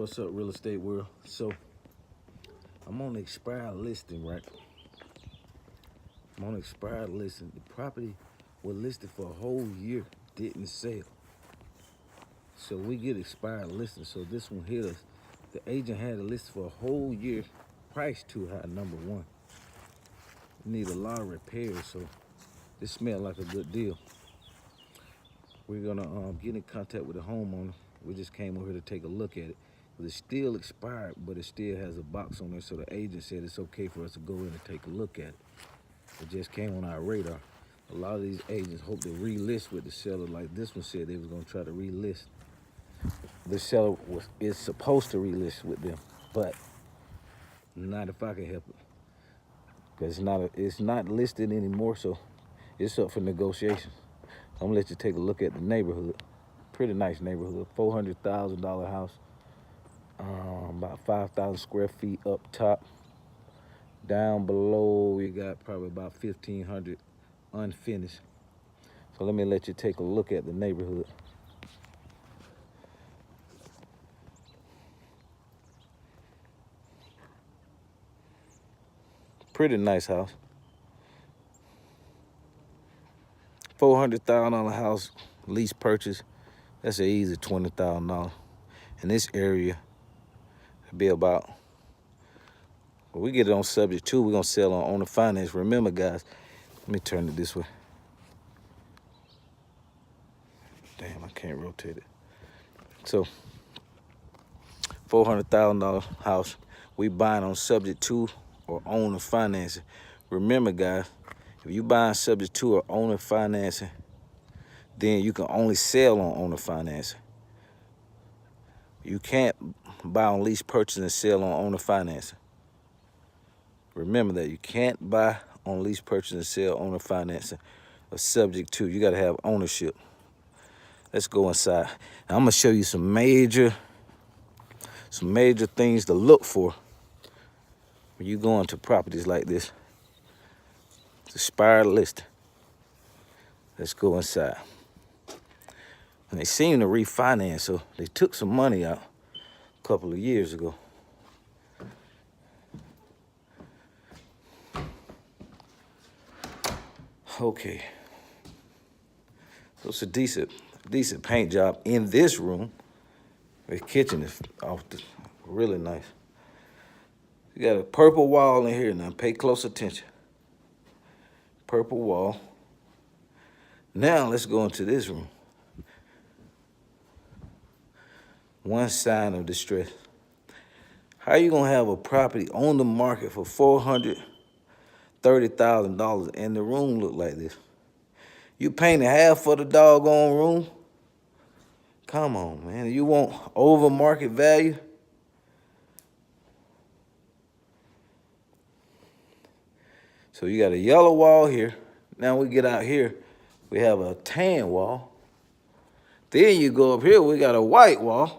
What's up, real estate world? So I'm on the expired listing, right? I'm on the expired listing. The property was listed for a whole year, didn't sell. So we get expired listing. So this one hit us. The agent had it listed for a whole year. Price too high, number one. Need a lot of repairs, so this smelled like a good deal. We're gonna get in contact with the homeowner. We just came over here to take a look at it. It's still expired, but it still has a box on there, so the agent said it's okay for us to go in and take a look at it. It just came on our radar. A lot of these agents hope to relist with the seller, like this one said they was gonna try to relist. The seller is supposed to relist with them, but not if I can help it, because it's not listed anymore, so it's up for negotiation. I'm gonna let you take a look at the neighborhood. Pretty nice neighborhood. $400,000 house. About 5,000 square feet up top. Down below, we got probably about 1,500 unfinished. So let me let you take a look at the neighborhood. Pretty nice house. $400,000 house, lease purchase. That's an easy $20,000. In this area, it'd be about, well, we get it on subject to, we're gonna sell on owner finance. Remember, guys, let me turn it this way. Damn, I can't rotate it. So, $400,000 house, we buying on subject to or owner financing. Remember, guys, if you buying subject to or owner financing, then you can only sell on owner financing. You can't buy on lease purchase and sell on owner financing. Remember that you can't buy on lease purchase and sell owner financing or subject to. You got to have ownership. Let's go inside. Now, I'm gonna show you some major things to look for when you go into properties like this. It's expired list. Let's go inside. And they seem to refinance, so they took some money out a couple of years ago. Okay. So it's a decent paint job in this room. The kitchen is really nice. You got a purple wall in here now. Pay close attention. Purple wall. Now let's go into this room. One sign of distress. How you gonna have a property on the market for $430,000 and the room look like this? You painted half of the doggone room? Come on, man. You want over market value? So you got a yellow wall here. Now we get out here, we have a tan wall. Then you go up here, we got a white wall.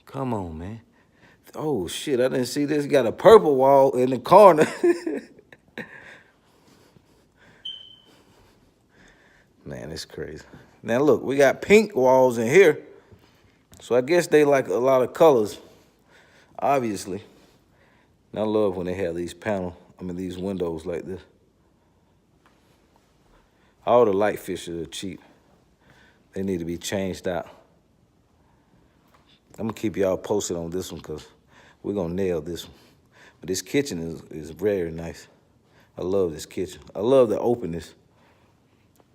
Come on, man. Oh, shit, I didn't see this. Got a purple wall in the corner. Man, it's crazy. Now, look, we got pink walls in here. So I guess they like a lot of colors, obviously. And I love when they have these these windows like this. All the light fixtures are cheap. They need to be changed out. I'm gonna keep y'all posted on this one because we're gonna nail this one. But this kitchen is very nice. I love this kitchen. I love the openness.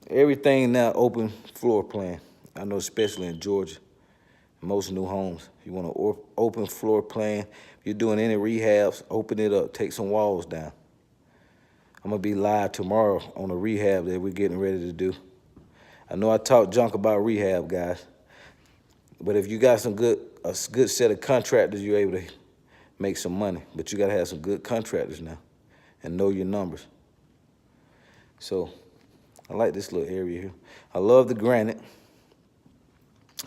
Everything now open floor plan. I know especially in Georgia, most new homes, you want an open floor plan. If you're doing any rehabs, open it up, take some walls down. I'm gonna be live tomorrow on a rehab that we're getting ready to do. I know I talk junk about rehab, guys, but if you got a good set of contractors, you're able to make some money. But you gotta have some good contractors now and know your numbers. So I like this little area here. I love the granite.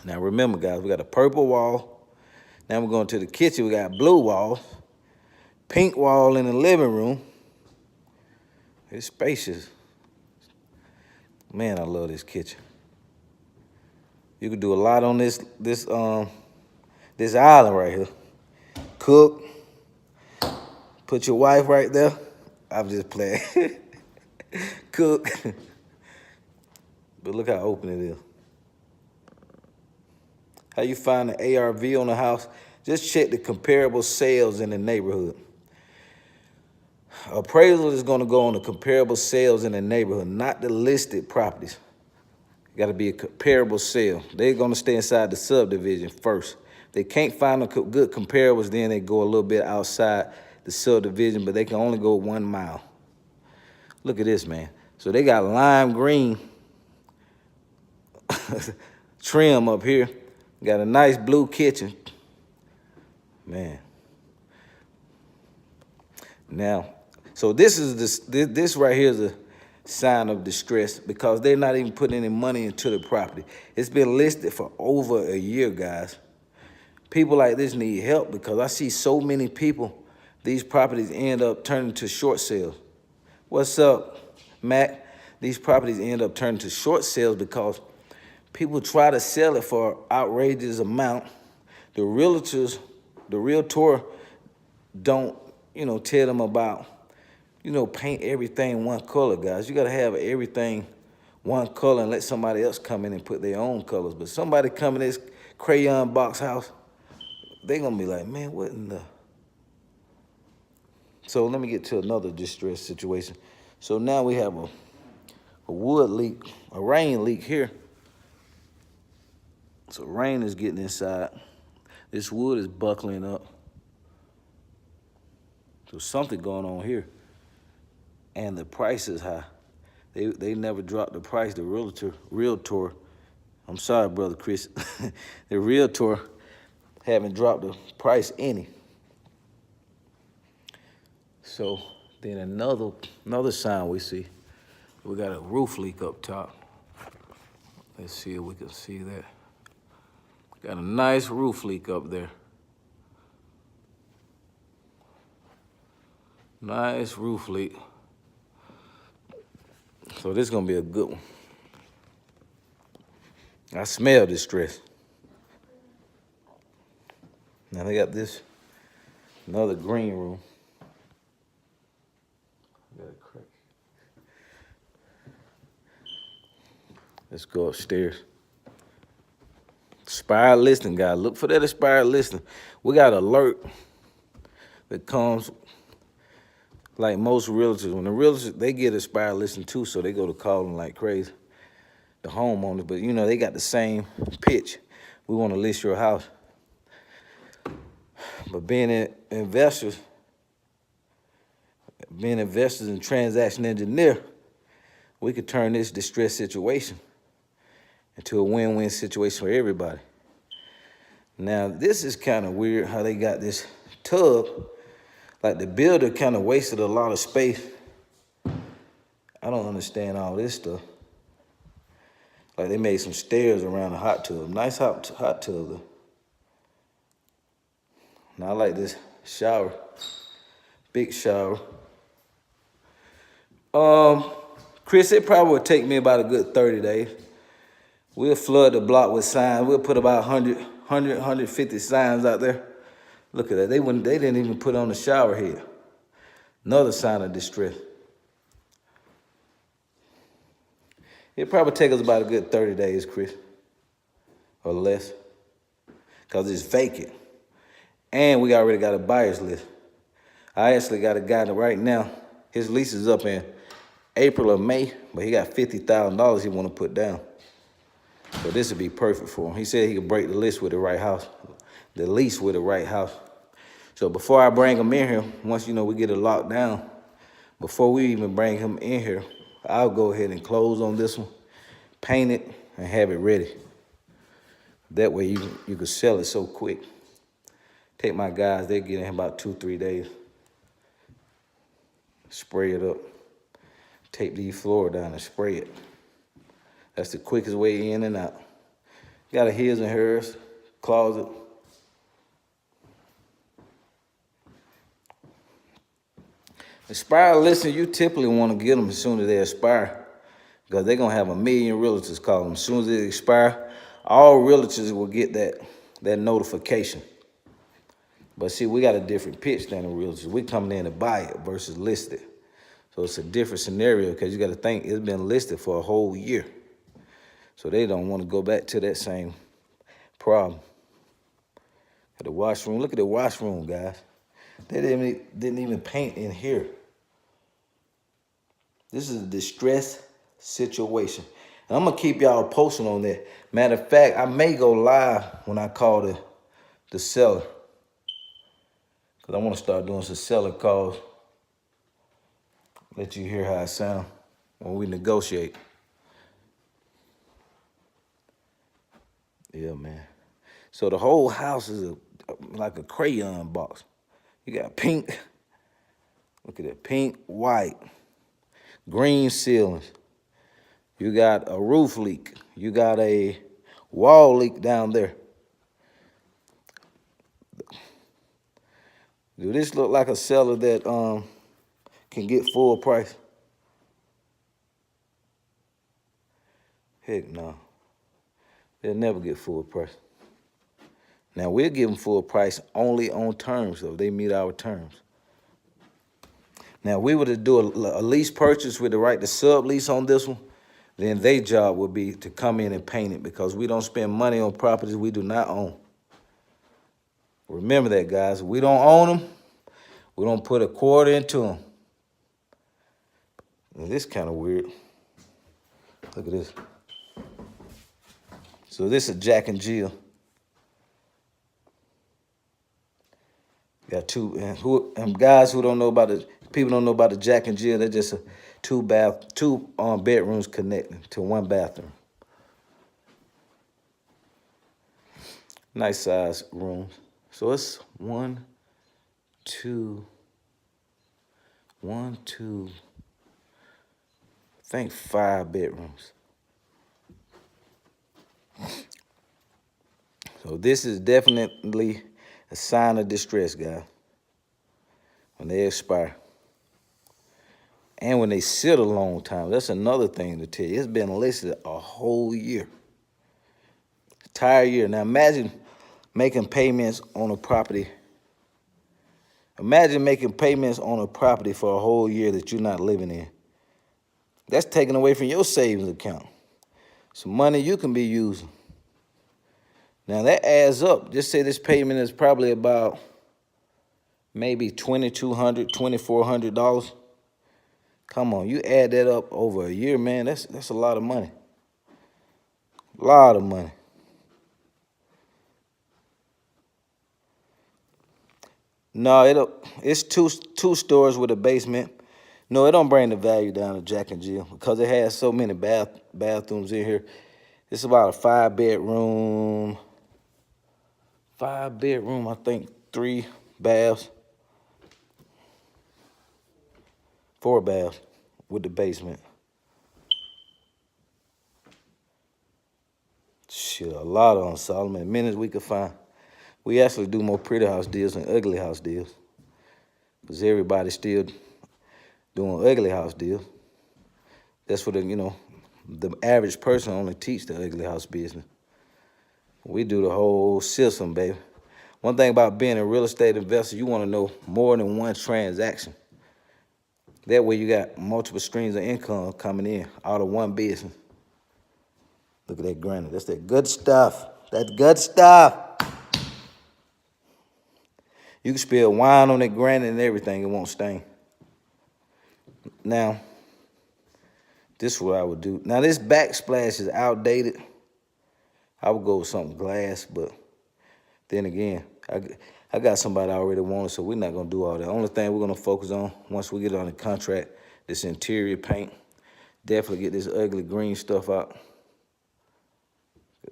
Now remember, guys, we got a purple wall. Now we're going to the kitchen. We got blue walls, pink wall in the living room. It's spacious. Man, I love this kitchen. You could do a lot on this This island right here. Cook. Put your wife right there. I'm just playing. Cook. But look how open it is. How you find the ARV on the house? Just check the comparable sales in the neighborhood. Appraisal is going to go on the comparable sales in the neighborhood, not the listed properties. Got to be a comparable sale. They're going to stay inside the subdivision first. They can't find a good comparables, then they go a little bit outside the subdivision, but they can only go 1 mile. Look at this, man. So they got lime green trim up here. Got a nice blue kitchen. Man. Now, so this is this right here is a sign of distress because they're not even putting any money into the property. It's been listed for over a year, guys. People like this need help because I see so many people, these properties end up turning to short sales. What's up, Mac? These properties end up turning to short sales because people try to sell it for an outrageous amount. The realtor don't, tell them about, paint everything one color, guys. You got to have everything one color and let somebody else come in and put their own colors. But somebody come in this crayon box house, they going to be like, man, what in the... So let me get to another distress situation. So now we have a wood leak, a rain leak here. So rain is getting inside. This wood is buckling up. So something going on here. And the price is high. They never dropped the price. The realtor, I'm sorry, Brother Chris. The realtor haven't dropped the price any. So then another sign we see, we got a roof leak up top. Let's see if we can see that. Got a nice roof leak up there. Nice roof leak. So this is gonna be a good one. I smell distress. Now they got this, another green room. Let's go upstairs. Expired listing, guys. Look for that expired listing. We got an alert that comes like most realtors. When the realtors, they get expired listing too, so they go to calling like crazy, the homeowners. But, they got the same pitch. We want to list your house. But being investors and transaction engineer, we could turn this distress situation into a win-win situation for everybody. Now, this is kind of weird how they got this tub. Like the builder kind of wasted a lot of space. I don't understand all this stuff. Like they made some stairs around the hot tub. Nice hot tub though. Now I like this shower. Big shower. Chris, it probably would take me about a good 30 days. We'll flood the block with signs. We'll put about 150 signs out there. Look at that. They didn't even put on the shower head. Another sign of distress. It'll probably take us about a good 30 days, Chris, or less, because it's vacant. And we already got a buyer's list. I actually got a guy that right now, his lease is up in April or May, but he got $50,000 he want to put down. So this would be perfect for him. He said he could break the lease with the right house, the lease with the right house. So before I bring him in here, once we get it locked down, before we even bring him in here, I'll go ahead and close on this one, paint it, and have it ready. That way you can sell it so quick. Take my guys, they get in about 2-3 days. Spray it up. Tape these floors down and spray it. That's the quickest way in and out. Got a his and hers closet. Expired listing, you typically want to get them as soon as they expire because they're going to have 1 million realtors call them. As soon as they expire, all realtors will get that notification. But see, we got a different pitch than the realtors. We coming in to buy it versus list it. So it's a different scenario because you got to think it's been listed for a whole year. So they don't want to go back to that same problem. At the washroom, look at the washroom, guys. They didn't even paint in here. This is a distressed situation. And I'm going to keep y'all posted on that. Matter of fact, I may go live when I call the seller. Because I want to start doing some seller calls. Let you hear how it sounds when we negotiate. Yeah, man. So the whole house is like a crayon box. You got pink. Look at that. Pink, white, green ceilings. You got a roof leak. You got a wall leak down there. Do this look like a seller that can get full price? Heck no. They'll never get full price. Now, we'll give them full price only on terms, though. They meet our terms. Now, if we were to do a lease purchase with the right to sublease on this one, then their job would be to come in and paint it because we don't spend money on properties we do not own. Remember that, guys. We don't own them. We don't put a quarter into them. And this kind of weird. Look at this. So this is Jack and Jill. Got two, and guys who don't know about the people don't know about the Jack and Jill. They're just two bedrooms connecting to one bathroom. Nice size rooms. So it's one, two. I think 5 bedrooms. So this is definitely a sign of distress, guys, when they expire. And when they sit a long time, that's another thing to tell you. It's been listed a whole year. Entire year. Now imagine making payments on a property. Imagine making payments on a property for a whole year that you're not living in. That's taken away from your savings account. Some money you can be using. Now that adds up. Just say this payment is probably about maybe $2,200, $2,400. Come on, you add that up over a year, man. That's a lot of money. A lot of money. No, it's two stores with a basement. No, it don't bring the value down to Jack and Jill because it has so many bathrooms in here. It's about a 5-bedroom. 5-bedroom, I think 3 baths. 4 baths with the basement. Shit, a lot on Solomon. Minutes we could find. We actually do more pretty house deals than ugly house deals. Because everybody's still doing ugly house deals. That's what the average person only teach the ugly house business. We do the whole system, baby. One thing about being a real estate investor, you want to know more than one transaction. That way you got multiple streams of income coming in out of one business. Look at that granite. That's that good stuff. That's good stuff. You can spill wine on that granite and everything. It won't stain. Now, this is what I would do. Now, this backsplash is outdated. I would go with something glass, but then again, I got somebody I already wanted, so we're not going to do all that. Only thing we're going to focus on once we get on the contract, this interior paint. Definitely get this ugly green stuff out.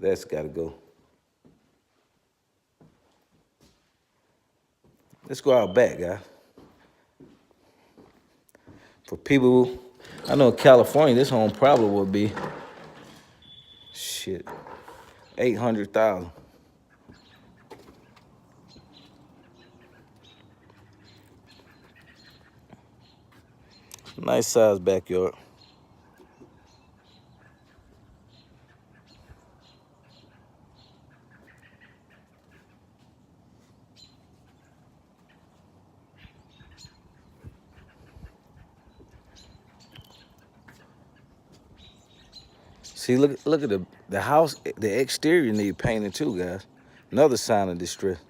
That's got to go. Let's go out back, guys. For people who, I know in California, this home probably would be, shit, $800,000. Nice size backyard. See, look at the house. The exterior need painting too, guys. Another sign of distress.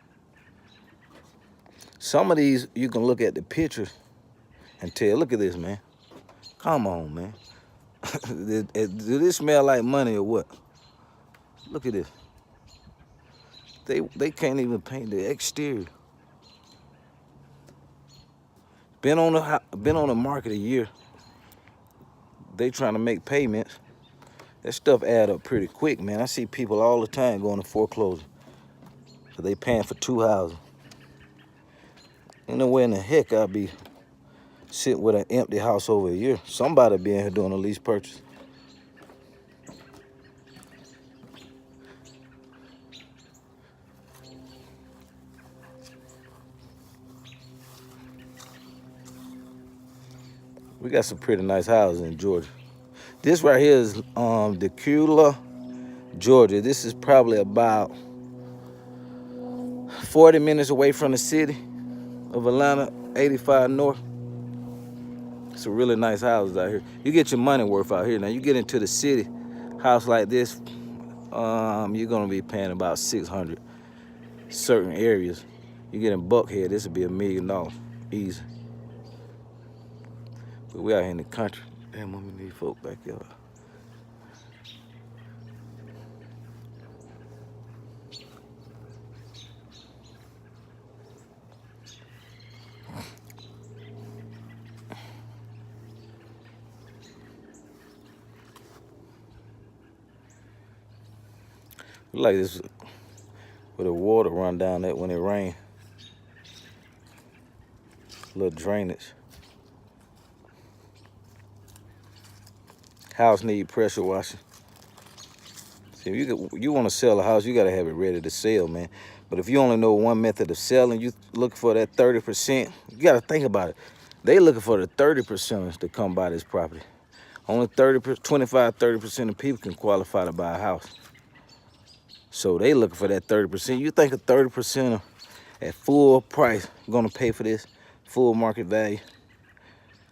Some of these you can look at the pictures and tell. Look at this, man. Come on, man. Do this smell like money or what? Look at this. They can't even paint the exterior. Been on the market a year. They trying to make payments. That stuff add up pretty quick, man. I see people all the time going to foreclosure. So they paying for 2 houses. Ain't no way in the heck I'll be sitting with an empty house over a year. Somebody be in here doing a lease purchase. We got some pretty nice houses in Georgia. This right here is Decatur, Georgia. This is probably about 40 minutes away from the city of Atlanta, 85 North. Some really nice houses out here. You get your money worth out here. Now you get into the city, house like this, you're gonna be paying about $600. Certain areas, you get in Buckhead, this would be $1 million, easy. But we out here in the country. Damn, we need folk back here. Like this, where the water run down that when it rains. Little drainage. House need pressure washing. See, you want to sell a house, you gotta have it ready to sell, man. But if you only know one method of selling, you look for that 30%. You gotta think about it. They looking for the 30%ers to come buy this property. Only 25, 30% of people can qualify to buy a house. So they looking for that 30%. You think a 30%er at full price gonna pay for this, full market value?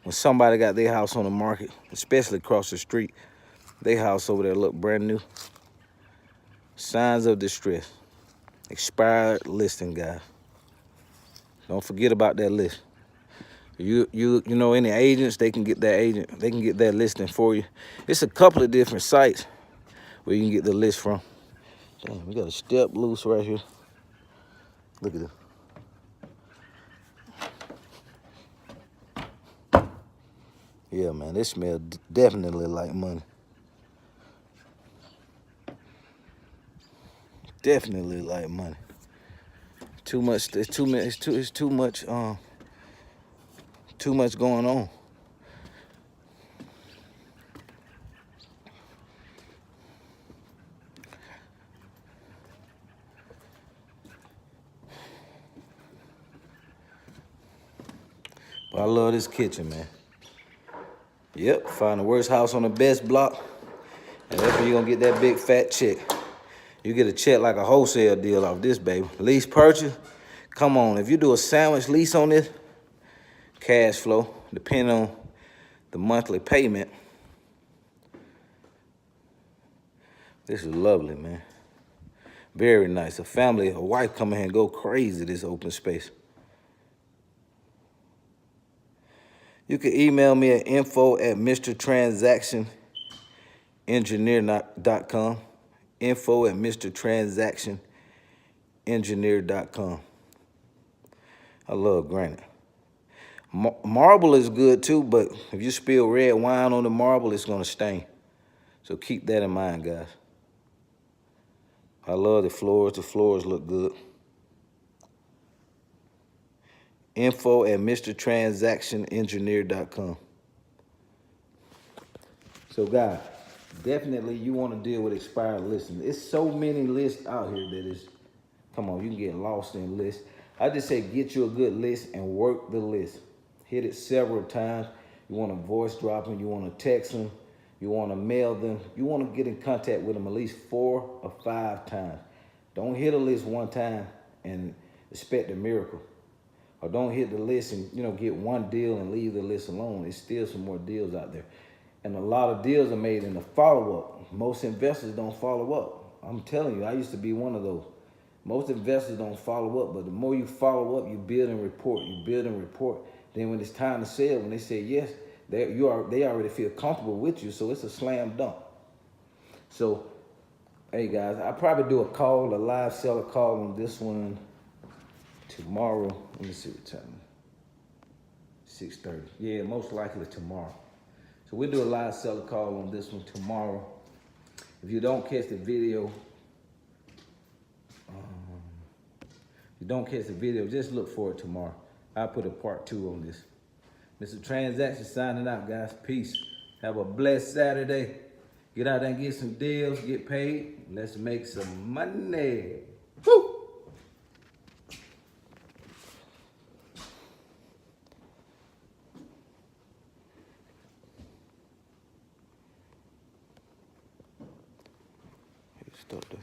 When somebody got their house on the market, especially across the street, their house over there look brand new. Signs of distress. Expired listing, guys. Don't forget about that list. You know any agents, they can get that listing for you. It's a couple of different sites where you can get the list from. Damn, we got a step loose right here. Look at this. Yeah, man, this smells definitely like money. Definitely like money. Too much. It's too much. Too much going on. But I love this kitchen, man. Yep, find the worst house on the best block, and that's when you're gonna get that big fat check. You get a check like a wholesale deal off this, baby. Lease purchase, come on. If you do a sandwich lease on this, cash flow, depending on the monthly payment. This is lovely, man. Very nice. A wife come in here and go crazy this open space. You can email me at info@mrtransactionengineer.com. info@mrtransactionengineer.com. I love granite. Marble is good too, but if you spill red wine on the marble, it's gonna stain. So keep that in mind, guys. I love the floors. The floors look good. info@mrtransactionengineer.com. So guys, definitely you want to deal with expired listings. It's so many lists out here that is, come on, you can get lost in lists. I just say get you a good list and work the list. Hit it several times. You want to voice drop them, you want to text them, you want to mail them, you want to get in contact with them at least 4 or 5 times. Don't hit a list one time and expect a miracle. Or don't hit the list and get one deal and leave the list alone. There's still some more deals out there. And a lot of deals are made in the follow-up. Most investors don't follow up. I'm telling you, I used to be one of those. Most investors don't follow up, but the more you follow up, you build and report, you build and report. Then when it's time to sell, when they say yes, they already feel comfortable with you, so it's a slam dunk. So, hey guys, I'll probably do a live seller call on this one tomorrow. Let me see what time. 6:30. Yeah, most likely tomorrow. So we'll do a live seller call on this one tomorrow. If you don't catch the video, just look for it tomorrow. I'll put a part 2 on this. Mr. Transaction signing out, guys. Peace. Have a blessed Saturday. Get out there and get some deals, get paid. Let's make some money. Woo! Stop that.